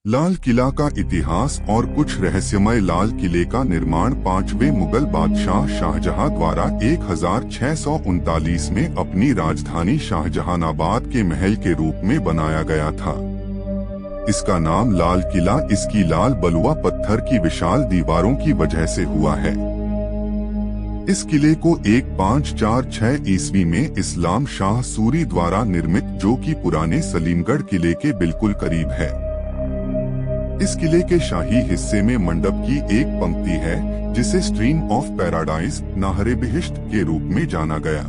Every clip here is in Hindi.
लाल किला का इतिहास और कुछ रहस्यमय। लाल किले का निर्माण 5वें मुगल बादशाह शाहजहां द्वारा 1639 में अपनी राजधानी शाहजहानाबाद के महल के रूप में बनाया गया था। इसका नाम लाल किला इसकी लाल बलुआ पत्थर की विशाल दीवारों की वजह से हुआ है। इस किले को 1546 ईस्वी में इस्लाम शाह सूरी द्वारा निर्मित, जो कि पुराने सलीमगढ़ किले के बिल्कुल करीब है। इस किले के शाही हिस्से में मंडप की एक पंक्ति है, जिसे स्ट्रीम ऑफ पैराडाइज नाहरे बिहिश्त के रूप में जाना गया।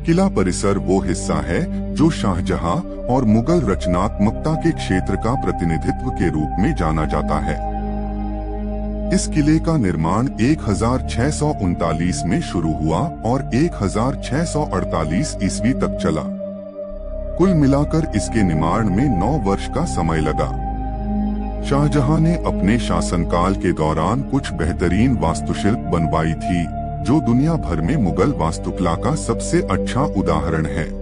किला परिसर वो हिस्सा है जो शाहजहां और मुगल रचनात्मकता के क्षेत्र का प्रतिनिधित्व के रूप में जाना जाता है। इस किले का निर्माण 1639 में शुरू हुआ और 1648 ईस्वी तक चला। कुल मिलाकर इसके निर्माण में 9 वर्ष का समय लगा। शाहजहां ने अपने शासनकाल के दौरान कुछ बेहतरीन वास्तुशिल्प बनवाई थी, जो दुनिया भर में मुगल वास्तुकला का सबसे अच्छा उदाहरण है।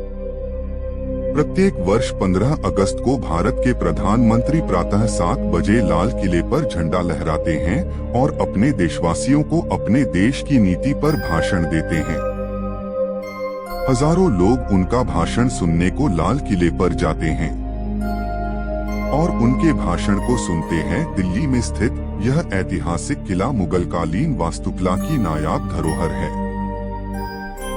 प्रत्येक वर्ष 15 अगस्त को भारत के प्रधानमंत्री प्रातः 7 बजे लाल किले पर झंडा लहराते हैं और अपने देशवासियों को अपने देश की नीति पर भाषण देते हैं। हजारों लोग उनका भाषण सुनने को लाल किले पर जाते हैं और उनके भाषण को सुनते हैं। दिल्ली में स्थित यह ऐतिहासिक किला मुगलकालीन वास्तुकला की नायाब धरोहर है।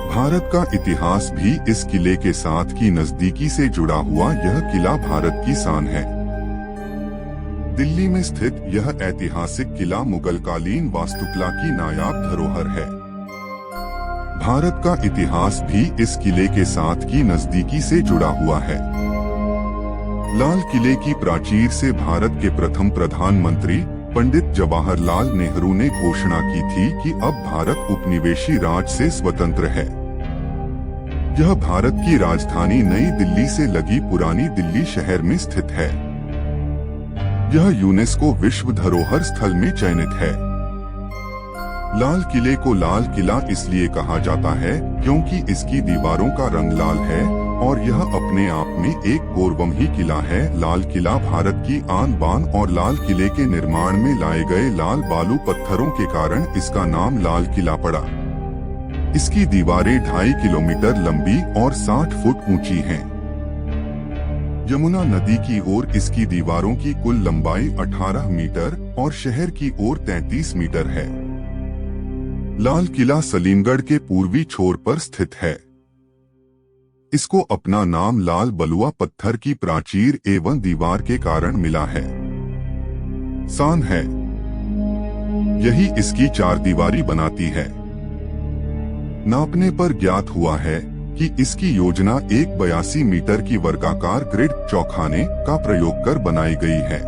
भारत का इतिहास भी इस किले के साथ की नजदीकी से जुड़ा हुआ। यह किला भारत की शान है। दिल्ली में स्थित यह ऐतिहासिक किला मुगलकालीन वास्तुकला की नायाब धरोहर है। भारत का इतिहास भी इस किले के साथ की नजदीकी से जुड़ा हुआ है। लाल किले की प्राचीर से भारत के प्रथम प्रधानमंत्री पंडित जवाहरलाल नेहरू ने घोषणा की थी कि अब भारत उपनिवेशी राज से स्वतंत्र है। यह भारत की राजधानी नई दिल्ली से लगी पुरानी दिल्ली शहर में स्थित है। यह यूनेस्को विश्व धरोहर स्थल में चयनित है। लाल किले को लाल किला इसलिए कहा जाता है क्योंकि इसकी दीवारों का रंग लाल है और यह अपने आप में एक गौरवमयी किला है। लाल किला भारत की आन बान और लाल किले के निर्माण में लाए गए लाल बालू पत्थरों के कारण इसका नाम लाल किला पड़ा। इसकी दीवारें 2.5 किलोमीटर लंबी और 60 फुट ऊंची हैं। यमुना नदी की ओर इसकी दीवारों की कुल लंबाई 18 मीटर और शहर की ओर 33 मीटर है। लाल किला सलीमगढ़ के पूर्वी छोर पर स्थित है। इसको अपना नाम लाल बलुआ पत्थर की प्राचीर एवं दीवार के कारण मिला है। शान है, यही इसकी 4 दीवारी बनाती है। नापने पर ज्ञात हुआ है कि इसकी योजना एक 82 मीटर की वर्गाकार ग्रिड चौखाने का प्रयोग कर बनाई गई है।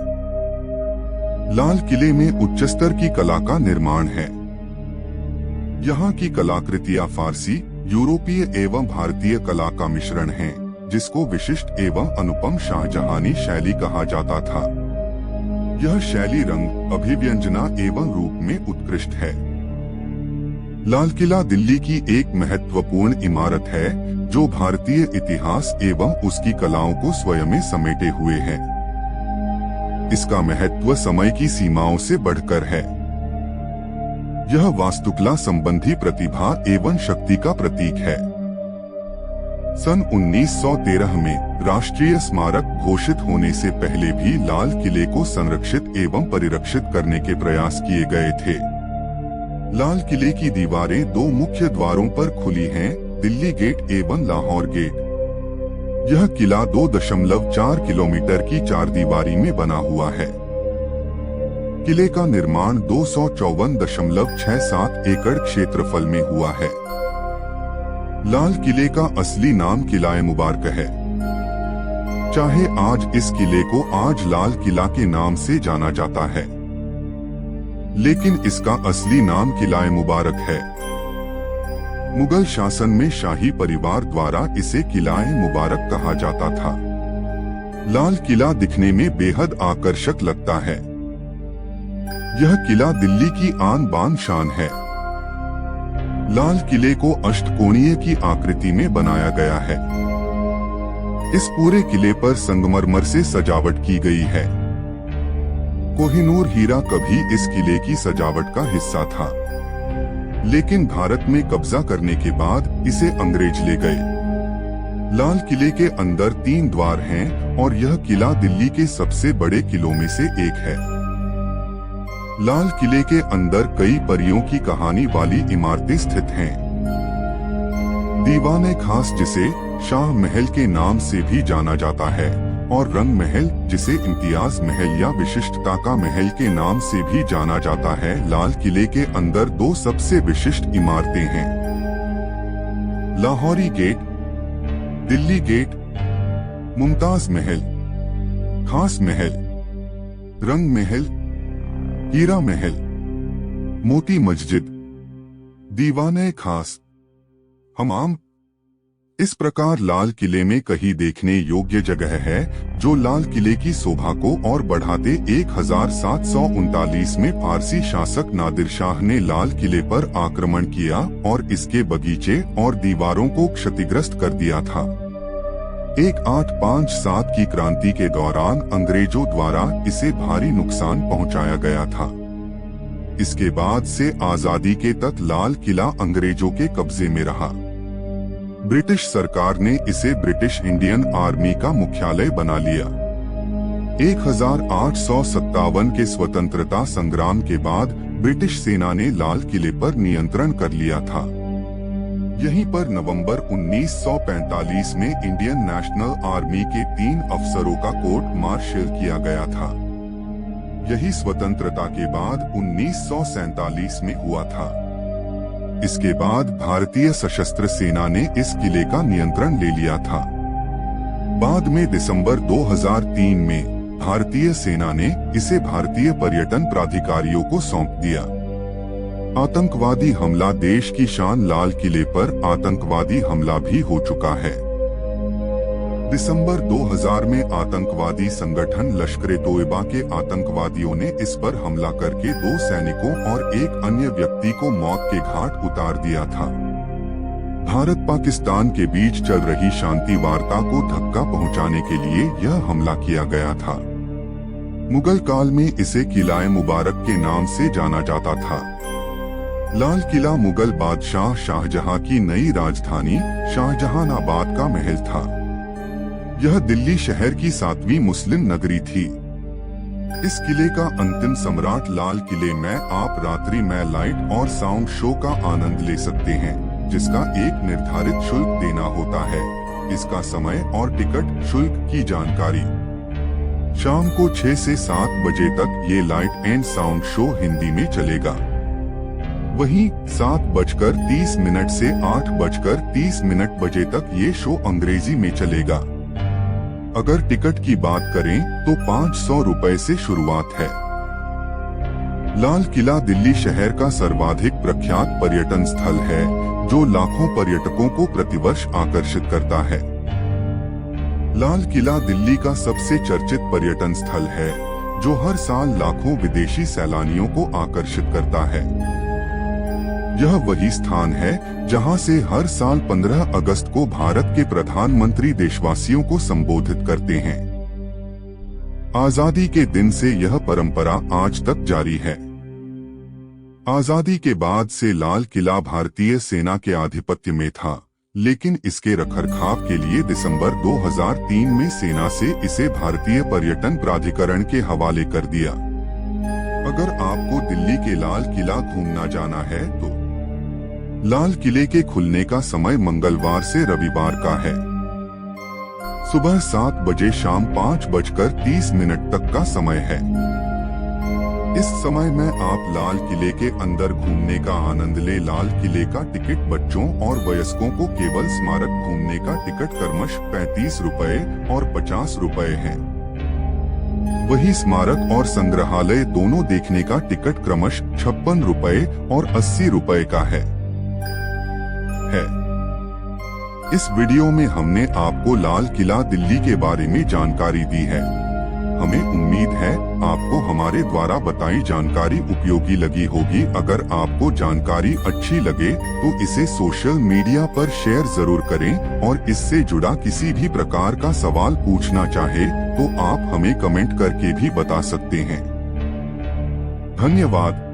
लाल किले में उच्च स्तर की कला का निर्माण है। यहाँ की कलाकृतियां फारसी, यूरोपीय एवं भारतीय कला का मिश्रण है, जिसको विशिष्ट एवं अनुपम शाहजहानी शैली कहा जाता था। यह शैली रंग, अभिव्यंजना एवं रूप में उत्कृष्ट है। लाल किला दिल्ली की एक महत्वपूर्ण इमारत है जो भारतीय इतिहास एवं उसकी कलाओं को स्वयं में समेटे हुए है। इसका महत्व समय की सीमाओं से बढ़कर है। यह वास्तुकला संबंधी प्रतिभा एवं शक्ति का प्रतीक है। सन 1913 में राष्ट्रीय स्मारक घोषित होने से पहले भी लाल किले को संरक्षित एवं परिरक्षित करने के प्रयास किए गए थे। लाल किले की दीवारें 2 मुख्य द्वारों पर खुली हैं, दिल्ली गेट एवं लाहौर गेट। यह किला 2.4 किलोमीटर की 4 दीवारी में बना हुआ है। किले का निर्माण 254.67 एकड़ क्षेत्रफल में हुआ है। लाल किले का असली नाम किला मुबारक है। चाहे आज इस किले को आज लाल किला के नाम से जाना जाता है, लेकिन इसका असली नाम किला मुबारक है। मुगल शासन में शाही परिवार द्वारा इसे किला मुबारक कहा जाता था। लाल किला दिखने में बेहद आकर्षक लगता है। यह किला दिल्ली की आन बान शान है। लाल किले को अष्टकोणीय की आकृति में बनाया गया है। इस पूरे किले पर संगमरमर से सजावट की गई है। कोहिनूर हीरा कभी इस किले की सजावट का हिस्सा था, लेकिन भारत में कब्जा करने के बाद इसे अंग्रेज ले गए। लाल किले के अंदर 3 द्वार हैं और यह किला दिल्ली के सबसे बड़े किलों में से एक है। लाल किले के अंदर कई परियों की कहानी वाली इमारतें स्थित हैं। दीवान-ए-खास जिसे शाह महल के नाम से भी जाना जाता है और रंग महल जिसे इम्तियाज महल या विशिष्टता का महल के नाम से भी जाना जाता है। लाल किले के अंदर 2 सबसे विशिष्ट इमारतें हैं, लाहौरी गेट, दिल्ली गेट, मुमताज महल, खास महल, रंग महल, हीरा महल, मोती मस्जिद, दीवान-ए-खास, हमाम। इस प्रकार लाल किले में कहीं देखने योग्य जगह है जो लाल किले की शोभा को और बढ़ाते 1739 में फारसी शासक नादिर शाह ने लाल किले पर आक्रमण किया और इसके बगीचे और दीवारों को क्षतिग्रस्त कर दिया था। 1857 की क्रांति के दौरान अंग्रेजों द्वारा इसे भारी नुकसान पहुंचाया गया था। इसके बाद से आजादी के तक लाल किला अंग्रेजों के कब्जे में रहा। ब्रिटिश सरकार ने इसे ब्रिटिश इंडियन आर्मी का मुख्यालय बना लिया। 1857 के स्वतंत्रता संग्राम के बाद ब्रिटिश सेना ने लाल किले पर नियंत्रण कर लिया था। यहीं पर नवंबर 1945 में इंडियन नेशनल आर्मी के 3 अफसरों का कोर्ट मार्शल किया गया था। यही स्वतंत्रता के बाद 1947 में हुआ था। इसके बाद भारतीय सशस्त्र सेना ने इस किले का नियंत्रण ले लिया था। बाद में दिसंबर 2003 में भारतीय सेना ने इसे भारतीय पर्यटन प्राधिकारियों को सौंप दिया। आतंकवादी हमला, देश की शान लाल किले पर आतंकवादी हमला भी हो चुका है। दिसंबर 2000 में आतंकवादी संगठन लश्कर-ए-तोयबा के आतंकवादियों ने इस पर हमला करके 2 सैनिकों और एक अन्य व्यक्ति को मौत के घाट उतार दिया था। भारत पाकिस्तान के बीच चल रही शांति वार्ता को धक्का पहुंचाने के लिए यह हमला किया गया था। मुगल काल में इसे किला-ए मुबारक के नाम से जाना जाता था। लाल किला मुगल बादशाह शाहजहां की नई राजधानी शाहजहानाबाद का महल था। यह दिल्ली शहर की 7वीं मुस्लिम नगरी थी। इस किले का अंतिम सम्राट लाल किले में आप रात्रि में लाइट और साउंड शो का आनंद ले सकते हैं, जिसका एक निर्धारित शुल्क देना होता है। इसका समय और टिकट शुल्क की जानकारी। शाम को 6 से 7 बजे तक ये light and sound show Hindi में चलेगा। वहीं 7:30 से 8:30 बजे तक ये शो अंग्रेजी में चलेगा। अगर टिकट की बात करें तो 500 रुपए से शुरुआत है। लाल किला दिल्ली शहर का सर्वाधिक प्रख्यात पर्यटन स्थल है, जो लाखों पर्यटकों को प्रतिवर्ष आकर्षित करता है। लाल किला दिल्ली का सबसे चर्चित पर्यटन स्थल है, जो हर साल लाखों विदेशी सैलानियों को आकर्षित करता है। यह वही स्थान है जहां से हर साल 15 अगस्त को भारत के प्रधानमंत्री देशवासियों को संबोधित करते हैं। आजादी के दिन से यह परंपरा आज तक जारी है। आजादी के बाद से लाल किला भारतीय सेना के आधिपत्य में था, लेकिन इसके रखरखाव के लिए दिसंबर 2003 में सेना से इसे भारतीय पर्यटन प्राधिकरण के हवाले कर दिया। अगर आपको दिल्ली के लाल किला घूमना जाना है तो लाल किले के खुलने का समय मंगलवार से रविवार का है। सुबह 7 बजे शाम 5:30 तक का समय है। इस समय में आप लाल किले के अंदर घूमने का आनंद ले। लाल किले का टिकट बच्चों और वयस्कों को केवल स्मारक घूमने का टिकट क्रमशः 35 रुपए और 50 रुपए है। वही स्मारक और संग्रहालय दोनों देखने का टिकट क्रमशः 56 रुपए और 80 रुपए का है। इस वीडियो में हमने आपको लाल किला दिल्ली के बारे में जानकारी दी है। हमें उम्मीद है आपको हमारे द्वारा बताई जानकारी उपयोगी लगी होगी। अगर आपको जानकारी अच्छी लगे तो इसे सोशल मीडिया पर शेयर जरूर करें और इससे जुड़ा किसी भी प्रकार का सवाल पूछना चाहे तो आप हमें कमेंट करके भी बता सकते हैं। धन्यवाद।